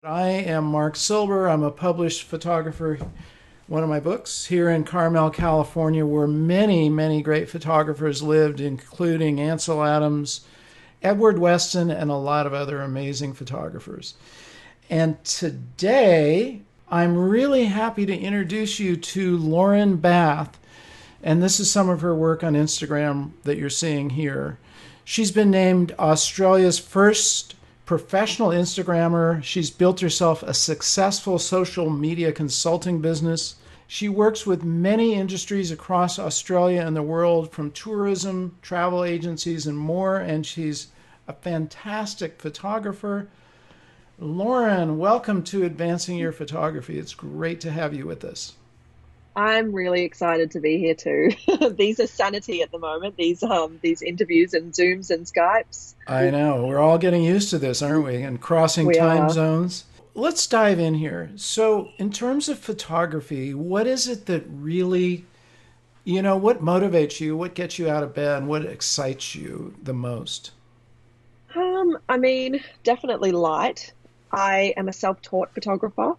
I am Marc Silber. I'm a published photographer. One of my books here in Carmel, California, where many, many great photographers lived, including Ansel Adams, Edward Weston, and a lot of other amazing photographers. And today, I'm really happy to introduce you to Lauren Bath. And this is some of her work on Instagram that you're seeing here. She's been named Australia's first professional Instagrammer. She's built herself a successful social media consulting business. She works with many industries across Australia and the world, from tourism, travel agencies, and more. And she's a fantastic photographer. Lauren, welcome to Advancing Your Photography. It's great to have you with us. I'm really excited to be here too. These are sanity at the moment, these interviews and Zooms and Skypes. I know. We're all getting used to this, aren't we? And crossing We time are. zones. Let's dive in here. So, in terms of photography, what is it that really, what motivates you? What gets you out of bed? What excites you the most? Definitely light. I am a self-taught photographer.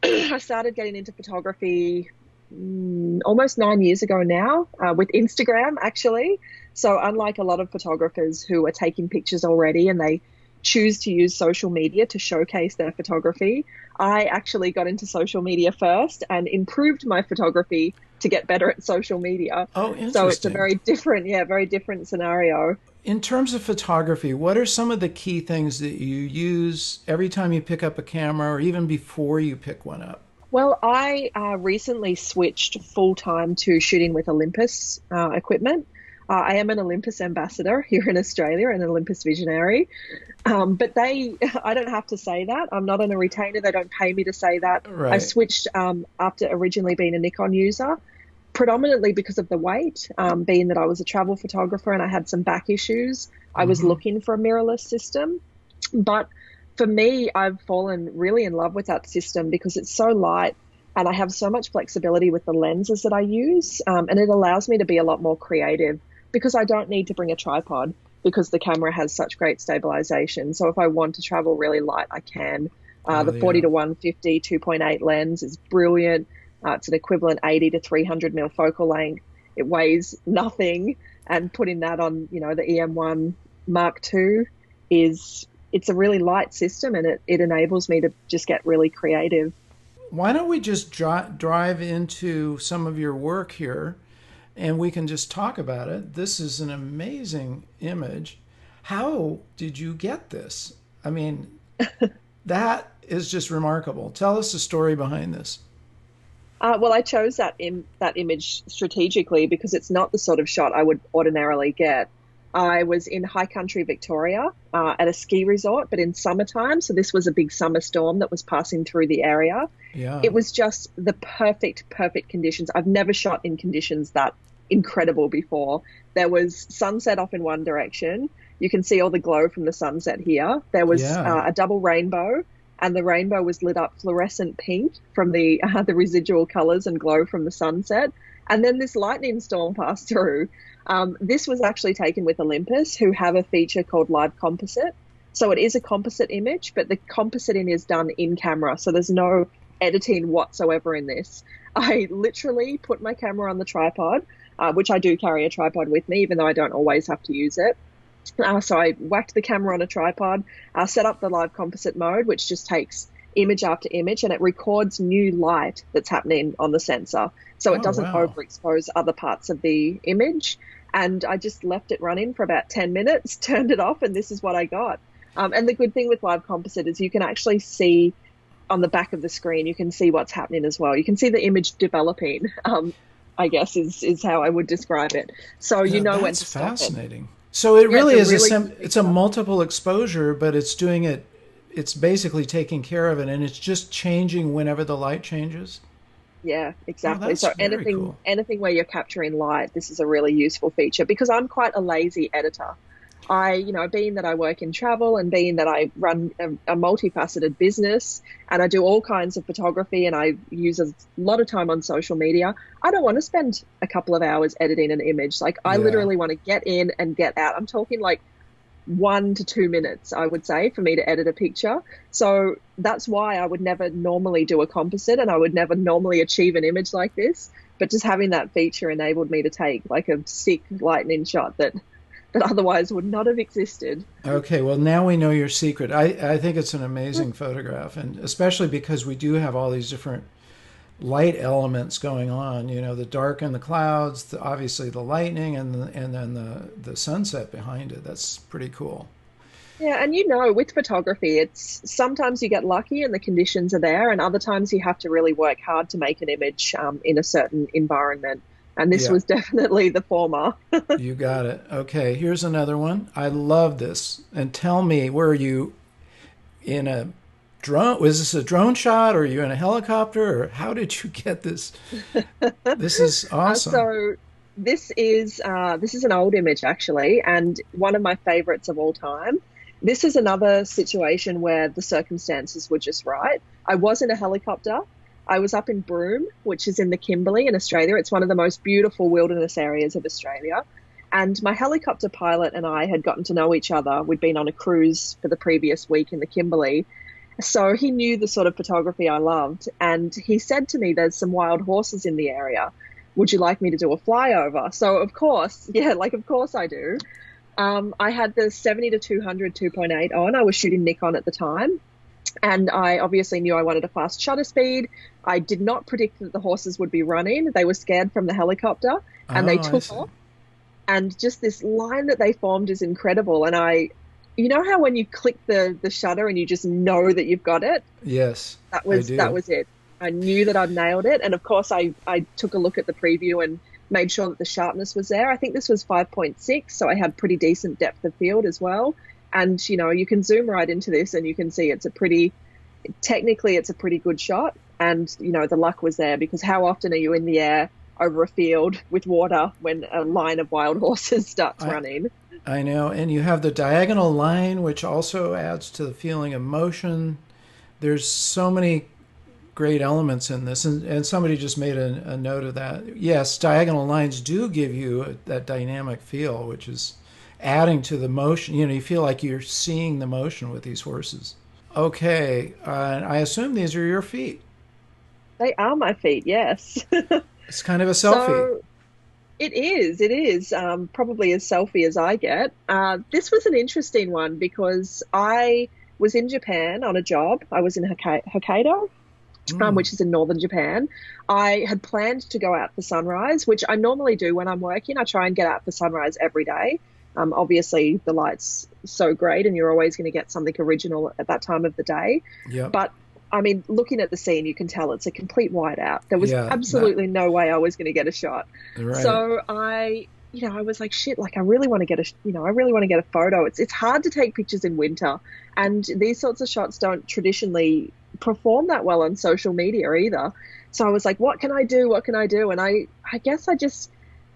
I started getting into photography almost 9 years ago now, with Instagram, actually. So unlike a lot of photographers who are taking pictures already and they choose to use social media to showcase their photography, I actually got into social media first and improved my photography to get better at social media. Oh, So it's a interesting. very different, yeah, very different scenario. In terms of photography, what are some of the key things that you use every time you pick up a camera or even before you pick one up? Well, I recently switched full time to shooting with Olympus equipment. I am an Olympus ambassador here in Australia, an Olympus visionary. But I don't have to say that. I'm not on a retainer. They don't pay me to say that. I Right. switched after originally being a Nikon user, predominantly because of the weight, being that I was a travel photographer and I had some back issues. I was Hmm. looking for a mirrorless system. But for me, I've fallen really in love with that system because it's so light and I have so much flexibility with the lenses that I use. And it allows me to be a lot more creative because I don't need to bring a tripod because the camera has such great stabilization. So if I want to travel really light, I can. Oh, The 40 yeah. to 150 2.8 lens is brilliant. It's an equivalent 80 to 300 mil focal length. It weighs nothing. And putting that on, the EM1 Mark II is it's a really light system and it enables me to just get really creative. Why don't we just drive into some of your work here and we can just talk about it? This is an amazing image. How did you get this? I mean, that is just remarkable. Tell us the story behind this. Well, I chose that image strategically because it's not the sort of shot I would ordinarily get. I was in high country Victoria at a ski resort, but in summertime. So this was a big summer storm that was passing through the area. Yeah. It was just the perfect conditions. I've never shot in conditions that incredible before. There was sunset off in one direction. You can see all the glow from the sunset here. There was Yeah. a double rainbow, and the rainbow was lit up fluorescent pink from the residual colors and glow from the sunset. And then this lightning storm passed through. This was actually taken with Olympus, who have a feature called live composite. So it is a composite image, but the compositing is done in camera. So there's no editing whatsoever in this. I literally put my camera on the tripod, which I do carry a tripod with me, even though I don't always have to use it. So I whacked the camera on a tripod, set up the live composite mode, which just takes image after image and it records new light that's happening on the sensor. So it Oh, doesn't wow. overexpose other parts of the image. And I just left it running for about 10 minutes, turned it off, and this is what I got. And the good thing with live composite is you can actually see on the back of the screen, you can see what's happening as well. You can see the image developing, I guess is how I would describe it. So you Yeah, know when that's to stop it. fascinating. So it Yeah, it's really a is really good it's a feature. multiple exposure, but it's doing it, it's basically taking care of it and it's just changing whenever the light changes. Yeah, Oh, exactly. that's So very anything cool. anything where you're capturing light, this is a really useful feature because I'm quite a lazy editor. Being that I work in travel and being that I run a multifaceted business and I do all kinds of photography and I use a lot of time on social media, I don't want to spend a couple of hours editing an image. Like I Yeah. literally want to get in and get out. I'm talking like 1 to 2 minutes, I would say, for me to edit a picture. So that's why I would never normally do a composite, and I would never normally achieve an image like this. But just having that feature enabled me to take like a sick lightning shot that otherwise would not have existed. Okay, well, now we know your secret. I think it's an amazing photograph, and especially because we do have all these different light elements going on. You know, the dark and the clouds, obviously the lightning, and then the sunset behind it. That's pretty cool. Yeah, and with photography, it's sometimes you get lucky and the conditions are there, and other times you have to really work hard to make an image in a certain environment. And this Yeah, was definitely the former. you got it. Okay, here's another one. I love this. And tell me, were you in a drone? Was this a drone shot, or are you in a helicopter, or how did you get this? This is awesome. So this is an old image actually, and one of my favorites of all time. This is another situation where the circumstances were just right. I was in a helicopter. I was up in Broome, which is in the Kimberley in Australia. It's one of the most beautiful wilderness areas of Australia. And my helicopter pilot and I had gotten to know each other. We'd been on a cruise for the previous week in the Kimberley. So he knew the sort of photography I loved. And he said to me, there's some wild horses in the area. Would you like me to do a flyover? So of course, of course I do. I had the 70 to 200 2.8 on. I was shooting Nikon at the time. And I obviously knew I wanted a fast shutter speed. I did not predict that the horses would be running. They were scared from the helicopter, and they Oh, I took see. off. And just this line that they formed is incredible. And you know how when you click the shutter and you just know that you've got it? Yes, That I was that do. was it. I knew that I'd nailed it. And of course, I took a look at the preview and made sure that the sharpness was there. I think this was 5.6, so I had pretty decent depth of field as well. And, you can zoom right into this and you can see technically it's a pretty good shot. And, the luck was there, because how often are you in the air over a field with water when a line of wild horses starts I running? I know, and you have the diagonal line, which also adds to the feeling of motion. There's so many great elements in this, and somebody just made a note of that. Yes, diagonal lines do give you that dynamic feel, which is adding to the motion. You feel like you're seeing the motion with these horses. Okay, I assume these are your feet. They are my feet, yes. It's kind of a selfie. So it is probably as selfie as I get. This was an interesting one because I was in Japan on a job. I was in Hokkaido, Mm, which is in northern Japan. I had planned to go out for sunrise, which I normally do when I'm working. I try and get out for sunrise every day. Obviously, the light's so great and you're always going to get something original at that time of the day. yep. But I mean, looking at the scene, you can tell it's a complete whiteout. There was Yeah. That. absolutely no way I was going to get a shot. Right. So I was like, shit, like I really want to I really want to get a photo. It's hard to take pictures in winter, and these sorts of shots don't traditionally perform that well on social media either. So I was like, what can I do? What can I do? And I guess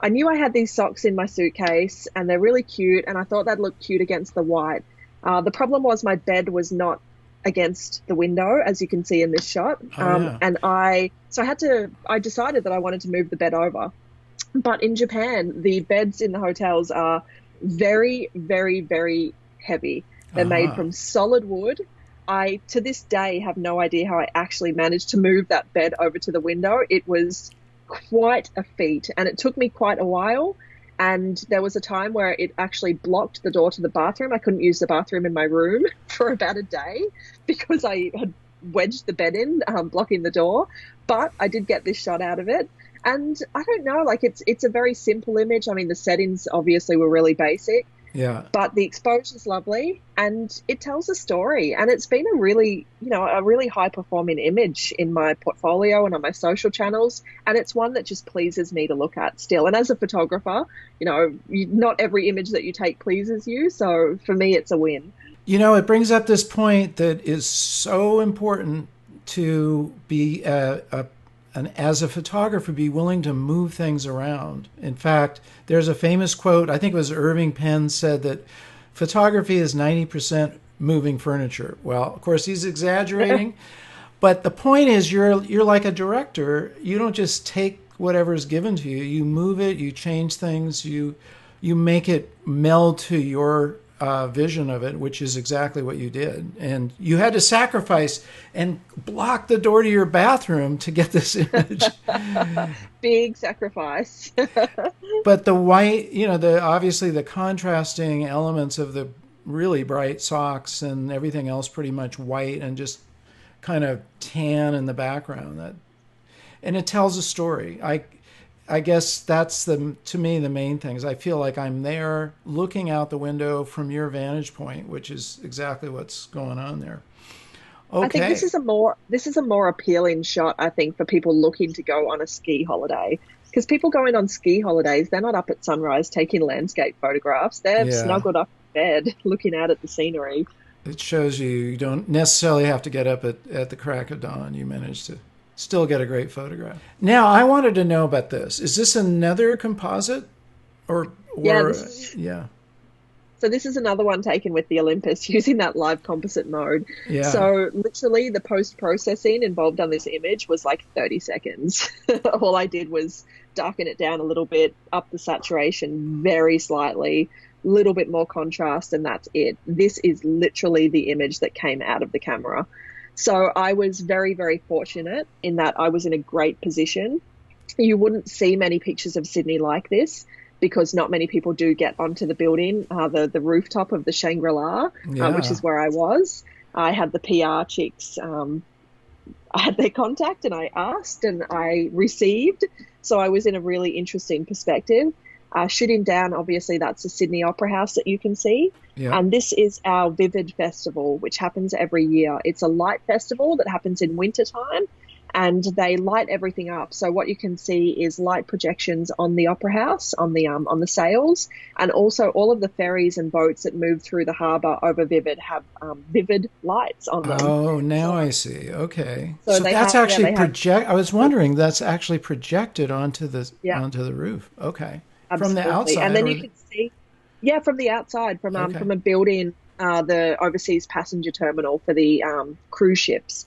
I knew I had these socks in my suitcase and they're really cute, and I thought they'd look cute against the white. The problem was my bed was not against the window, as you can see in this shot. Oh yeah. And I decided that I wanted to move the bed over. But in Japan, the beds in the hotels are very, very, very heavy. They're made Uh-huh. from solid wood. I, to this day, have no idea how I actually managed to move that bed over to the window. It was quite a feat, and it took me quite a while. And there was a time where it actually blocked the door to the bathroom. I couldn't use the bathroom in my room for about a day because I had wedged the bed in, blocking the door. But I did get this shot out of it. And I don't know, like it's a very simple image. I mean, the settings obviously were really basic, Yeah. but the exposure's lovely and it tells a story. And it's been a really high performing image in my portfolio and on my social channels. And it's one that just pleases me to look at still. And as a photographer, not every image that you take pleases you. So for me, it's a win. It brings up this point that is so important to be as a photographer, be willing to move things around. In fact, there's a famous quote, I think it was Irving Penn, said that photography is 90% moving furniture. Well, of course, he's exaggerating, but the point is you're like a director. You don't just take whatever's given to you. You move it, you change things, you make it meld to your vision of it, which is exactly what you did. And you had to sacrifice and block the door to your bathroom to get this image. Big sacrifice. But the white, the obviously the contrasting elements of the really bright socks and everything else pretty much white and just kind of tan in the background. And it tells a story. I guess that's to me the main thing is I feel like I'm there looking out the window from your vantage point, which is exactly what's going on there. Okay. I think this is a more appealing shot, I think, for people looking to go on a ski holiday. Because people going on ski holidays, they're not up at sunrise taking landscape photographs. They're snuggled up in bed looking out at the scenery. It shows you don't necessarily have to get up at the crack of dawn. You managed to still get a great photograph. Now, I wanted to know about this. Is this another composite? Yeah. So this is another one taken with the Olympus using that live composite mode. Yeah. So literally the post-processing involved on this image was like 30 seconds. All I did was darken it down a little bit, up the saturation very slightly, little bit more contrast, and that's it. This is literally the image that came out of the camera. So I was very, very fortunate in that I was in a great position. You wouldn't see many pictures of Sydney like this because not many people do get onto the building, the rooftop of the Shangri-La, which is where I was. I had the PR chicks, I had their contact and I asked and I received. So I was in a really interesting perspective. Shooting down, obviously, that's the Sydney Opera House that you can see. Yeah. And this is our Vivid Festival, which happens every year. It's a light festival that happens in wintertime, and they light everything up. So what you can see is light projections on the Opera House, on the sails, and also all of the ferries and boats that move through the harbour over Vivid have vivid lights on them. Oh, now I see. Okay. So that's actually I was wondering, that's actually projected onto the roof. Okay. Absolutely. From the outside. And then you can see, from the outside, from a building, the overseas passenger terminal for the cruise ships.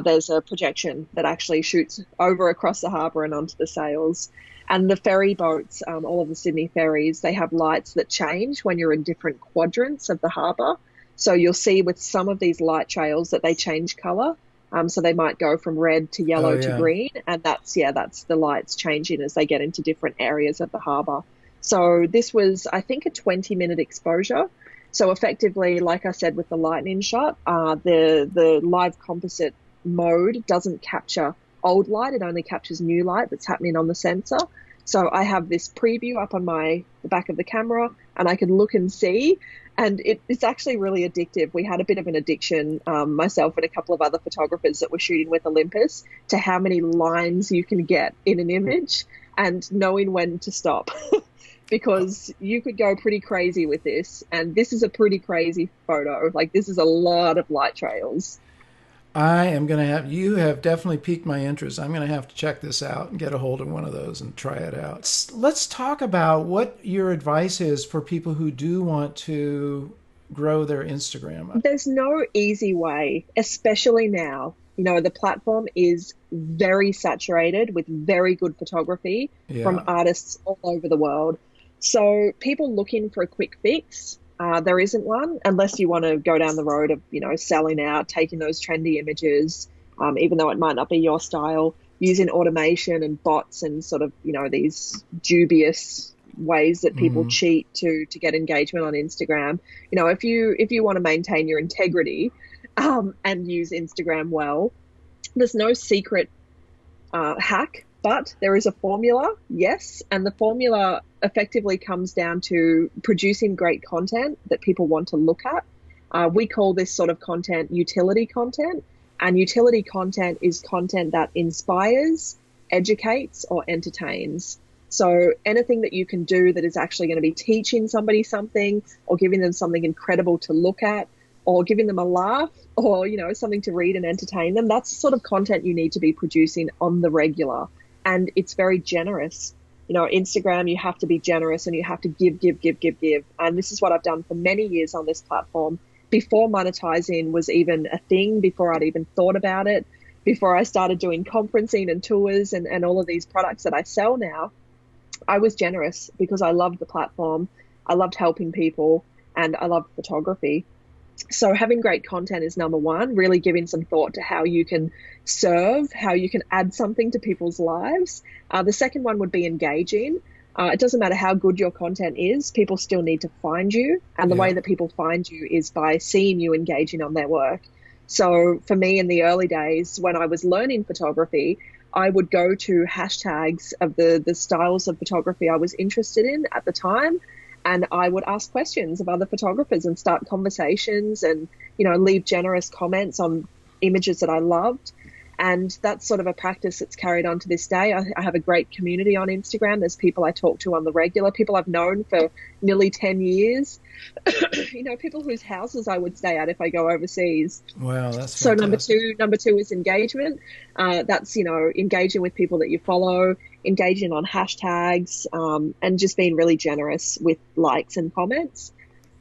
There's a projection that actually shoots over across the harbour and onto the sails. And the ferry boats, all of the Sydney ferries, they have lights that change when you're in different quadrants of the harbour. So you'll see with some of these light trails that they change colour. So they might go from red to yellow to green, and that's the lights changing as they get into different areas of the harbour. So this was, I think, a 20-minute exposure. So effectively, like I said, with the lightning shot, the live composite mode doesn't capture old light. It only captures new light that's happening on the sensor. So I have this preview up on the back of the camera, and I can look and see. And it's actually really addictive. We had a bit of an addiction, myself and a couple of other photographers that were shooting with Olympus, to how many lines you can get in an image and knowing when to stop. Because you could go pretty crazy with this. And this is a pretty crazy photo. Like, this is a lot of light trails. You have definitely piqued my interest. I'm going to have to check this out and get a hold of one of those and try it out. Let's talk about what your advice is for people who do want to grow their Instagram. There's no easy way, especially now. The platform is very saturated with very good photography from artists all over the world. So people looking for a quick fix, there isn't one unless you want to go down the road of, selling out, taking those trendy images, even though it might not be your style, using automation and bots and sort of, these dubious ways that people cheat to get engagement on Instagram. If you want to maintain your integrity and use Instagram well, there's no secret hack, but there is a formula, yes, and the formula effectively comes down to producing great content that people want to look at. We call this sort of content utility content, and utility content is content that inspires, educates, or entertains. So anything that you can do that is actually going to be teaching somebody something or giving them something incredible to look at or giving them a laugh or, something to read and entertain them, that's the sort of content you need to be producing on the regular. And it's very generous. Instagram, you have to be generous and you have to give. And this is what I've done for many years on this platform. Before monetizing was even a thing, before I'd even thought about it, before I started doing conferencing and tours and all of these products that I sell now, I was generous because I loved the platform. I loved helping people. and I love photography. So having great content is number one, really giving some thought to how you can serve, how you can add something to people's lives. The second one would be engaging. It doesn't matter how good your content is, people still need to find you. And the way that people find you is by seeing you engaging on their work. So for me in the early days when I was learning photography, I would go to hashtags of the styles of photography I was interested in at the time. And I would ask questions of other photographers and start conversations and, leave generous comments on images that I loved. And that's sort of a practice that's carried on to this day. I have a great community on Instagram. There's people I talk to on the regular, people I've known for nearly 10 years, people whose houses I would stay at if I go overseas. Wow, that's so fantastic. number two is engagement. That's, engaging with people that you follow, engaging on hashtags, and just being really generous with likes and comments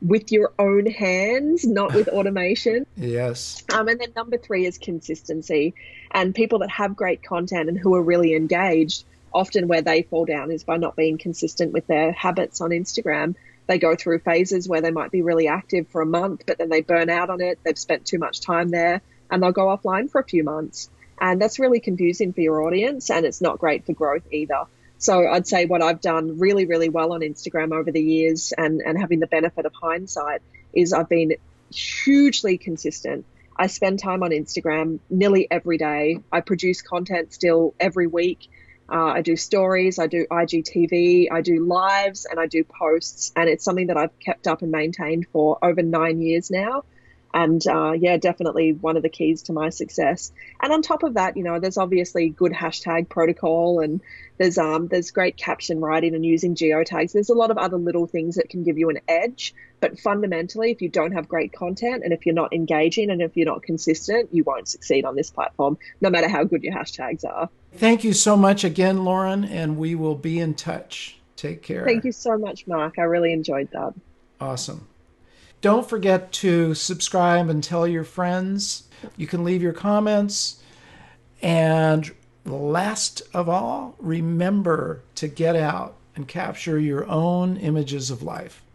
with your own hands, not with automation. Yes. And then number three is consistency. And people that have great content and who are really engaged, often where they fall down is by not being consistent with their habits on Instagram. They go through phases where they might be really active for a month, but then they burn out on it. They've spent too much time there and they'll go offline for a few months. And that's really confusing for your audience, and it's not great for growth either. So I'd say what I've done really, really well on Instagram over the years and having the benefit of hindsight is I've been hugely consistent. I spend time on Instagram nearly every day. I produce content still every week. I do stories, I do IGTV, I do lives, and I do posts. And it's something that I've kept up and maintained for over 9 years now. And definitely one of the keys to my success. And on top of that, there's obviously good hashtag protocol, and there's great caption writing and using geotags. There's a lot of other little things that can give you an edge. But fundamentally, if you don't have great content and if you're not engaging and if you're not consistent, you won't succeed on this platform, no matter how good your hashtags are. Thank you so much again, Lauren, and we will be in touch. Take care. Thank you so much, Marc. I really enjoyed that. Awesome. Don't forget to subscribe and tell your friends. You can leave your comments. And last of all, remember to get out and capture your own images of life.